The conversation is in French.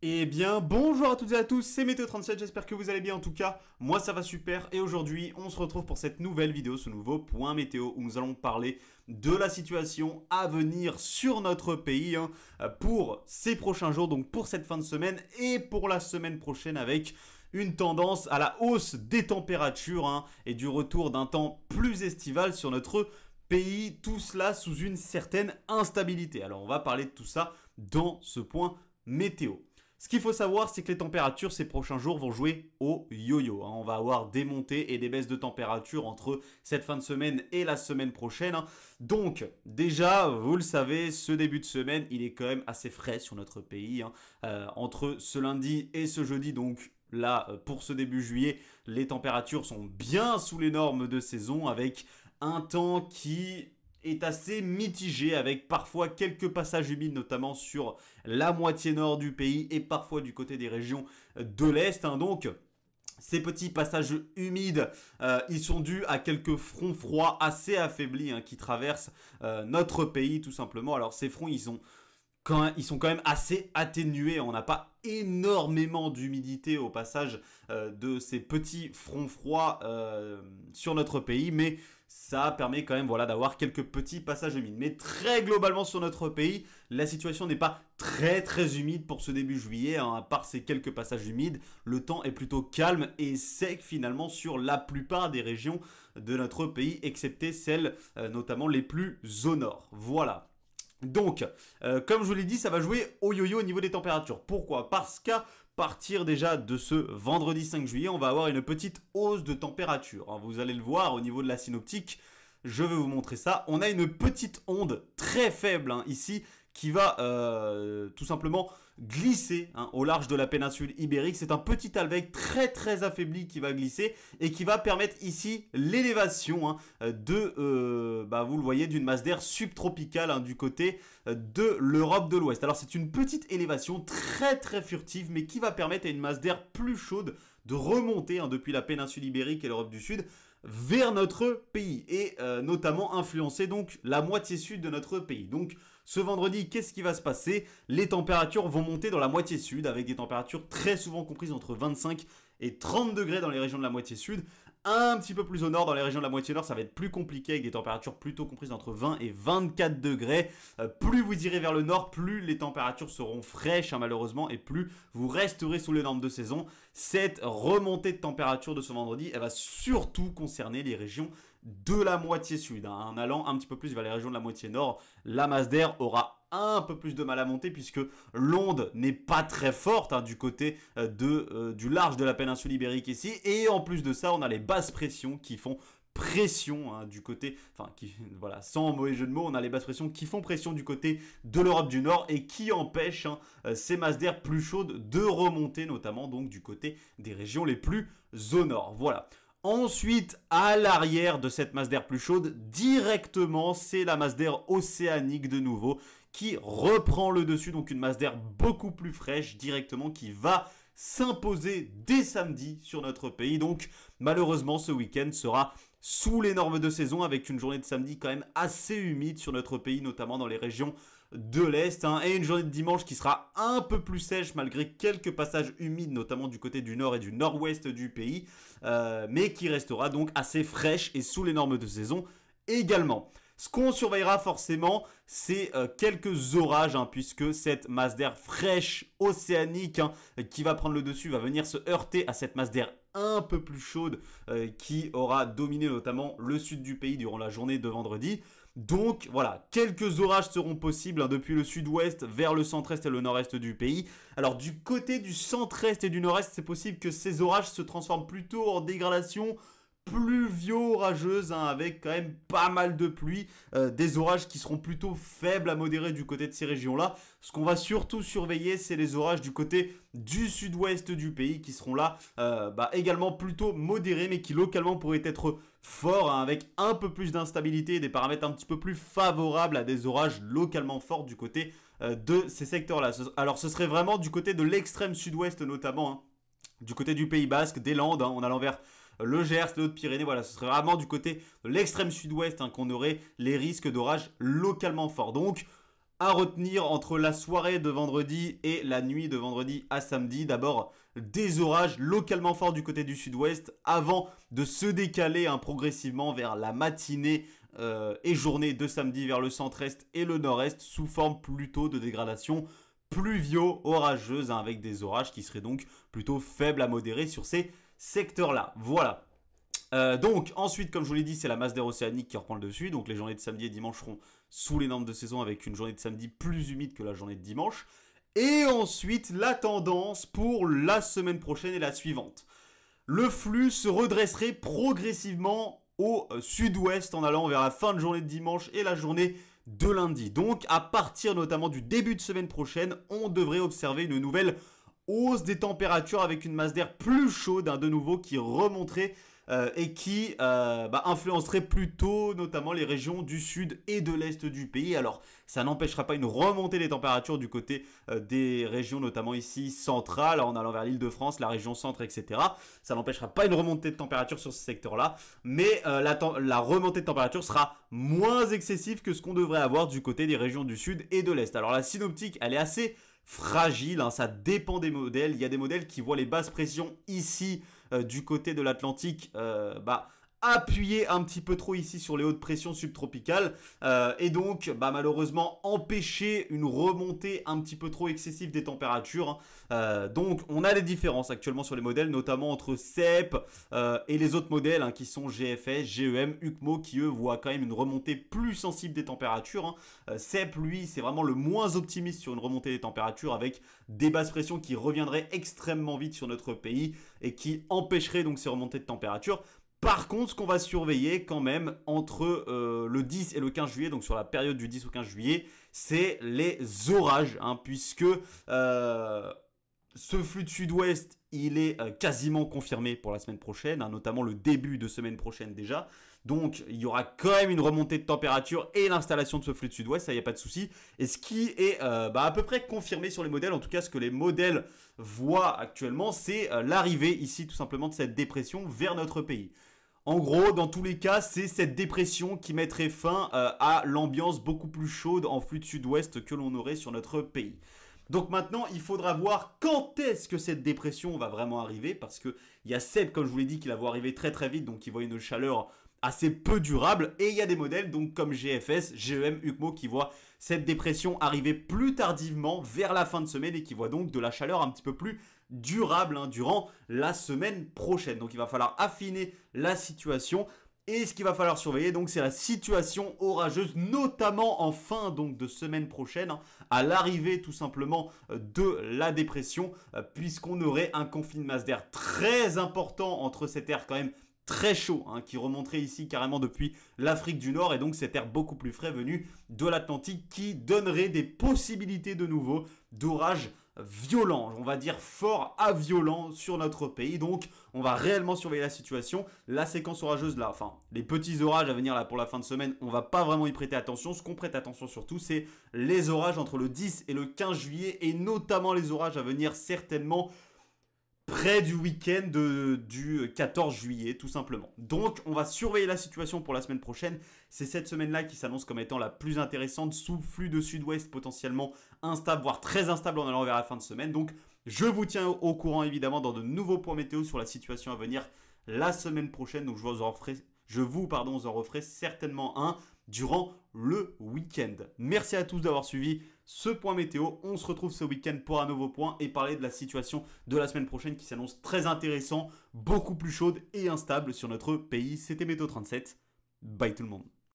Eh bien, bonjour à toutes et à tous, c'est Météo37, j'espère que vous allez bien. En tout cas, moi ça va super et aujourd'hui on se retrouve pour cette nouvelle vidéo, ce nouveau point météo où nous allons parler de la situation à venir sur notre pays pour ces prochains jours, donc pour cette fin de semaine et pour la semaine prochaine avec une tendance à la hausse des températures et du retour d'un temps plus estival sur notre pays, tout cela sous une certaine instabilité. Alors on va parler de tout ça dans ce point météo. Ce qu'il faut savoir, c'est que les températures ces prochains jours vont jouer au yo-yo. On va avoir des montées et des baisses de température entre cette fin de semaine et la semaine prochaine. Donc, déjà, vous le savez, ce début de semaine, il est quand même assez frais sur notre pays. Entre ce lundi et ce jeudi, donc là, pour ce début juillet, les températures sont bien sous les normes de saison avec un temps qui est assez mitigé avec parfois quelques passages humides, notamment sur la moitié nord du pays et parfois du côté des régions de l'Est. Donc, ces petits passages humides, ils sont dus à quelques fronts froids assez affaiblis qui traversent notre pays tout simplement. Alors, ces fronts, ils sont quand même assez atténués. On n'a pas énormément d'humidité au passage de ces petits fronts froids sur notre pays, mais ça permet quand même d'avoir quelques petits passages humides. Mais très globalement sur notre pays, la situation n'est pas très humide pour ce début juillet, à part ces quelques passages humides. Le temps est plutôt calme et sec finalement sur la plupart des régions de notre pays, excepté celles notamment les plus au nord. Voilà. Donc, comme je vous l'ai dit, ça va jouer au yo-yo au niveau des températures. Pourquoi? Parce qu'à partir déjà de ce vendredi 5 juillet, on va avoir une petite hausse de température. Vous allez le voir au niveau de la synoptique, je vais vous montrer ça. On a une petite onde très faible ici qui va tout simplement glisser au large de la péninsule ibérique. C'est un petit alvéole très affaibli qui va glisser et qui va permettre ici l'élévation vous le voyez, d'une masse d'air subtropicale du côté de l'Europe de l'Ouest. Alors c'est une petite élévation très furtive, mais qui va permettre à une masse d'air plus chaude de remonter depuis la péninsule ibérique et l'Europe du Sud vers notre pays et notamment influencer donc la moitié sud de notre pays. Donc ce vendredi, qu'est-ce qui va se passer? Les températures vont monter dans la moitié sud avec des températures très souvent comprises entre 25 et 30 degrés dans les régions de la moitié sud. Un petit peu plus au nord, dans les régions de la moitié nord, ça va être plus compliqué avec des températures plutôt comprises entre 20 et 24 degrés. Plus vous irez vers le nord, plus les températures seront fraîches malheureusement et plus vous resterez sous les normes de saison. Cette remontée de température de ce vendredi, elle va surtout concerner les régions de la moitié sud. En allant un petit peu plus vers les régions de la moitié nord, la masse d'air aura un peu plus de mal à monter puisque l'onde n'est pas très forte du côté du large de la péninsule ibérique ici. Et en plus de ça, on a les basses pressions qui font pression du côté, sans mauvais jeu de mots, on a les basses pressions qui font pression du côté de l'Europe du Nord et qui empêchent ces masses d'air plus chaudes de remonter, notamment donc du côté des régions les plus au nord. Voilà. Ensuite, à l'arrière de cette masse d'air plus chaude, directement, c'est la masse d'air océanique de nouveau qui reprend le dessus. Donc une masse d'air beaucoup plus fraîche directement qui va s'imposer dès samedi sur notre pays. Donc malheureusement, ce week-end sera sous les normes de saison avec une journée de samedi quand même assez humide sur notre pays, notamment dans les régions de l'Est, et une journée de dimanche qui sera un peu plus sèche malgré quelques passages humides, notamment du côté du nord et du nord-ouest du pays, mais qui restera donc assez fraîche et sous les normes de saison également. Ce qu'on surveillera forcément, c'est quelques orages, puisque cette masse d'air fraîche océanique qui va prendre le dessus va venir se heurter à cette masse d'air un peu plus chaude qui aura dominé notamment le sud du pays durant la journée de vendredi. Donc voilà, quelques orages seront possibles depuis le sud-ouest vers le centre-est et le nord-est du pays. Alors du côté du centre-est et du nord-est, c'est possible que ces orages se transforment plutôt en dégradation pluvio-orageuse avec quand même pas mal de pluie, des orages qui seront plutôt faibles à modérés du côté de ces régions-là. Ce qu'on va surtout surveiller, c'est les orages du côté du sud-ouest du pays qui seront là également plutôt modérés, mais qui localement pourraient être forts avec un peu plus d'instabilité et des paramètres un petit peu plus favorables à des orages localement forts du côté de ces secteurs-là. Alors ce serait vraiment du côté de l'extrême sud-ouest notamment, du côté du Pays Basque, des Landes, en allant vers le Gers, les Hautes-Pyrénées, voilà, ce serait vraiment du côté de l'extrême sud-ouest qu'on aurait les risques d'orage localement forts. Donc, à retenir entre la soirée de vendredi et la nuit de vendredi à samedi. D'abord, des orages localement forts du côté du sud-ouest avant de se décaler progressivement vers la matinée et journée de samedi vers le centre-est et le nord-est sous forme plutôt de dégradation pluvio-orageuse avec des orages qui seraient donc plutôt faibles à modérés sur ces secteurs-là. Voilà. Donc ensuite, comme je vous l'ai dit, c'est la masse d'air océanique qui reprend le dessus. Donc les journées de samedi et dimanche seront sous les normes de saison avec une journée de samedi plus humide que la journée de dimanche. Et ensuite, la tendance pour la semaine prochaine est la suivante. Le flux se redresserait progressivement au sud-ouest en allant vers la fin de journée de dimanche et la journée de lundi. Donc à partir notamment du début de semaine prochaine, on devrait observer une nouvelle hausse des températures avec une masse d'air plus chaude de nouveau qui remonterait et qui influencerait plutôt notamment les régions du sud et de l'est du pays. Alors ça n'empêchera pas une remontée des températures du côté des régions notamment ici centrales en allant vers l'Île-de-France, la région centre, etc. Ça n'empêchera pas une remontée de température sur ce secteur-là, mais la remontée de température sera moins excessive que ce qu'on devrait avoir du côté des régions du sud et de l'est. Alors la synoptique, elle est assez fragile, ça dépend des modèles. Il y a des modèles qui voient les basses pressions ici du côté de l'Atlantique appuyer un petit peu trop ici sur les hautes pressions subtropicales et donc malheureusement empêcher une remontée un petit peu trop excessive des températures. Donc on a des différences actuellement sur les modèles, notamment entre CEP et les autres modèles qui sont GFS, GEM, UCMO qui eux voient quand même une remontée plus sensible des températures. CEP lui c'est vraiment le moins optimiste sur une remontée des températures avec des basses pressions qui reviendraient extrêmement vite sur notre pays et qui empêcheraient donc ces remontées de température. Par contre, ce qu'on va surveiller quand même entre le 10 et le 15 juillet, donc sur la période du 10 au 15 juillet, c'est les orages, puisque ce flux de sud-ouest, il est quasiment confirmé pour la semaine prochaine, notamment le début de semaine prochaine déjà. Donc, il y aura quand même une remontée de température et l'installation de ce flux de sud-ouest, ça, il n'y a pas de souci. Et ce qui est à peu près confirmé sur les modèles, en tout cas, ce que les modèles voient actuellement, c'est l'arrivée ici, tout simplement, de cette dépression vers notre pays. En gros, dans tous les cas, c'est cette dépression qui mettrait fin à l'ambiance beaucoup plus chaude en flux de sud-ouest que l'on aurait sur notre pays. Donc maintenant, il faudra voir quand est-ce que cette dépression va vraiment arriver, parce qu'il y a Seb, comme je vous l'ai dit, qui la voit arriver très très vite, donc il voit une chaleur assez peu durable, et il y a des modèles donc comme GFS, GEM, UCMO qui voient cette dépression arriver plus tardivement vers la fin de semaine et qui voient donc de la chaleur un petit peu plus durable durant la semaine prochaine. Donc il va falloir affiner la situation. Et ce qu'il va falloir surveiller, donc, c'est la situation orageuse, notamment en fin donc, de semaine prochaine, à l'arrivée tout simplement de la dépression, puisqu'on aurait un conflit de masse d'air très important entre cet air quand même très chaud, qui remonterait ici carrément depuis l'Afrique du Nord, et donc cet air beaucoup plus frais venu de l'Atlantique qui donnerait des possibilités de nouveau d'orages violent, on va dire fort à violent sur notre pays. Donc on va réellement surveiller la situation. La séquence orageuse là, enfin les petits orages à venir là pour la fin de semaine, on va pas vraiment y prêter attention. Ce qu'on prête attention surtout, c'est les orages entre le 10 et le 15 juillet et notamment les orages à venir certainement près du week-end du 14 juillet, tout simplement. Donc, on va surveiller la situation pour la semaine prochaine. C'est cette semaine-là qui s'annonce comme étant la plus intéressante, sous flux de sud-ouest potentiellement instable, voire très instable en allant vers la fin de semaine. Donc, je vous tiens au courant, évidemment, dans de nouveaux points météo sur la situation à venir la semaine prochaine. Donc, je vous en referai certainement un durant le week-end. Merci à tous d'avoir suivi ce point météo. On se retrouve ce week-end pour un nouveau point et parler de la situation de la semaine prochaine qui s'annonce très intéressant, beaucoup plus chaude et instable sur notre pays. C'était Météo 37. Bye tout le monde.